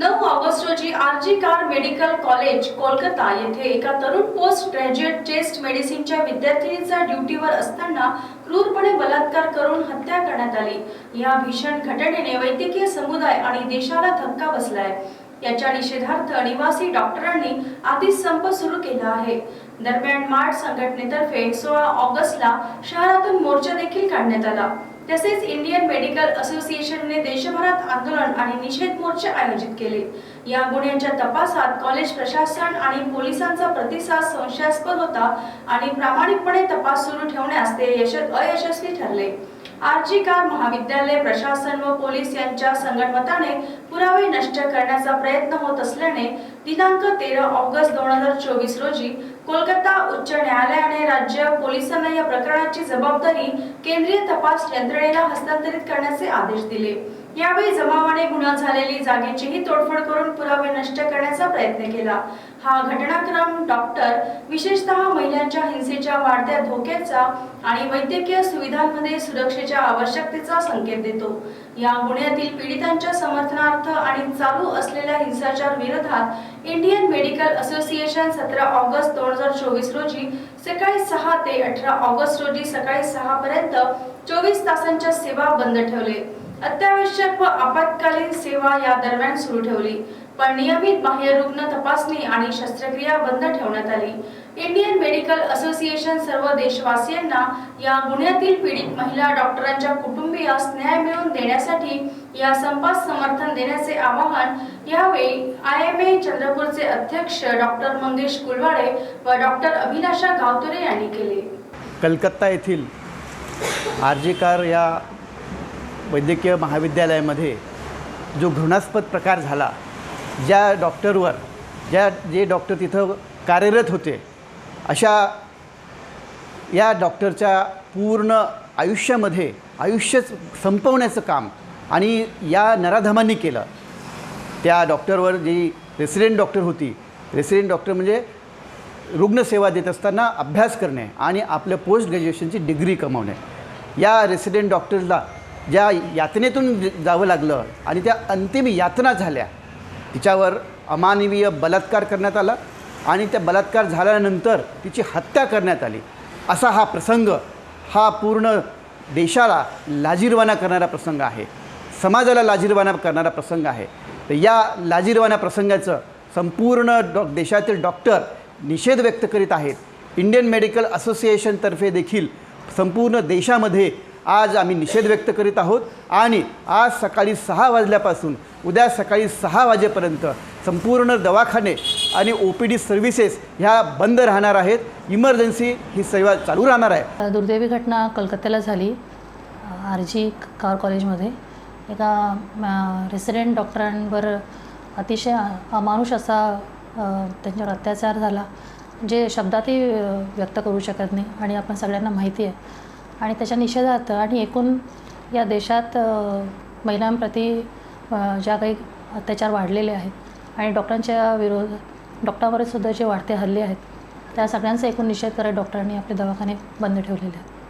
9 August रोजी RG Kar medical college Kolkata येथे एका तरुण पोस्ट ग्रॅज्युएट चेस्ट मेडिसिनच्या विद्यार्थिनीचा ड्युटीवर असताना क्रूरपणे बलात्कार करून हत्या करण्यात आली। या भीषण घटनेने वैद्यकीय समुदाय आणि देशाला धक्का बसलाय। याच्या निषेधार्थ निवासी डॉक्टरांनी आधीच संप सुरू केला आहे। दरम्यान मार्च संघटनेतर्फे 16 ऑगस्टला शहरातून मोर्चा देखील काढण्यात आला। तसेच इंडियन मेडिकल असोसिएशनने देशभरात आंदोलन आणि निषेध मोर्चे आयोजित केले। या गुन्ह्याच्या तपासात कॉलेज प्रशासन आणि पोलिसांचा प्रतिसाद संशयास्पद होता आणि प्रामाणिकपणे तपास सुरू ठेवण्यास ते अयशस्वी ठरले। आरजी कार महाविद्यालय प्रशासन व पोलीस यांच्या संगनमताने पुरावे नष्ट करण्याचा प्रयत्न होत असल्याने दिनांक 13 ऑगस्ट 2024 रोजी कोलकाता उच्च न्यायालयाने राज्य पोलिसांना या प्रकरणाची जबाबदारी केंद्रीय तपास यंत्रणेला हस्तांतरित करण्याचे आदेश दिले। यावेळी जमावाने गुन्हा झालेली जागेचीही तोडफोड करून पुरावे नष्ट करण्याचा प्रयत्न केला। हा घटनाक्रम डॉक्टर विशेषतः महिलांच्या हिंसेच्या वाढत्या धोक्याचा आणि वैद्यकीय सुविधांमध्ये सुरक्षेच्या आवश्यकतेचा संकेत देतो। या गुन्ह्यातील पीडितांच्या समर्थनार्थ आणि चालू असलेल्या हिंसाचार विरोधात इंडियन मेडिकल असोसिएशन 17 ऑगस्ट 2024 रोजी सकाळी 6 ते 18 ऑगस्ट रोजी सकाळी 6 पर्यंत 24 तासांच्या सेवा बंद ठेवले। अत्यावश्यक व आपत्कालीन सेवा या दरम्यान सुरू ठेवली, पण नियमित बाह्य रुग्ण तपासणी आणि शस्त्रक्रिया बंद ठेवण्यात आली। इंडियन मेडिकल असोसिएशन सर्व देशवासियांना या गुन्ह्यातील पीडित महिला डॉक्टरांच्या कुटुंबियास न्याय मिळवून देण्यासाठी या संपास समर्थन देण्याचे आवाहन यावेळी IMA चंद्रपूरचे अध्यक्ष डॉक्टर मंगेश कुलवाडे व डॉक्टर अभिलाषा गावतुरे यांनी केले। कलकत्ता येथील आरजी कार या वैद्यकीय महाविद्यालयामध्ये जो घृणास्पद प्रकार झाला, ज्या डॉक्टरवर जे डॉक्टर तिथं कार्यरत होते, अशा या डॉक्टरच्या पूर्ण आयुष्यामध्ये आयुष्य संपवण्याचं काम आणि या नराधमांनी केलं। त्या डॉक्टरवर जी रेसिडेंट डॉक्टर होती, रेसिडेंट डॉक्टर म्हणजे रुग्णसेवा देत असताना अभ्यास करणे आणि आपल्या पोस्ट ग्रॅज्युएशनची डिग्री कमावणे, या रेसिडेंट डॉक्टरला ज्या यातनेतून जावं लागलं आणि त्या अंतिम यातना झाल्या, तिच्यावर अमानवीय बलात्कार करण्यात आला आणि त्या बलात्कार झाल्यानंतर तिची हत्या करण्यात आली। असा हा प्रसंग हा पूर्ण देशाला लाजिरवाणा करणारा प्रसंग आहे, समाजाला लाजिरवाणा करणारा प्रसंग आहे। तर या लाजिरवाणा प्रसंगाचं संपूर्ण देशातील डॉक्टर निषेध व्यक्त करीत आहेत। इंडियन मेडिकल असोसिएशनतर्फे देखील संपूर्ण देशामध्ये आज आम्ही निषेध व्यक्त करीत आहोत आणि आज सकाळी 6 वाजल्यापासून उद्या सकाळी 6 वाजेपर्यंत संपूर्ण दवाखाने आणि OPD सर्व्हिसेस ह्या बंद राहणार आहेत। इमर्जन्सी ही सेवा चालू राहणार आहे। दुर्दैवी घटना कलकत्त्याला झाली। आरजी कार कॉलेजमध्ये एका रेसिडेंट डॉक्टरांवर अतिशय अमानुष असा त्यांच्यावर अत्याचार झाला, जे शब्दातही व्यक्त करू शकत नाही आणि आपण सगळ्यांना माहिती आहे। आणि त्याच्या निषेधार्थ आणि एकूण या देशात महिलांप्रती ज्या काही अत्याचार वाढलेले आहेत आणि डॉक्टरांवर सुद्धा जे वाढते हल्ले आहेत, त्या सगळ्यांचा एकूण निषेध करत डॉक्टरांनी आपले दवाखाने बंद ठेवलेले आहेत।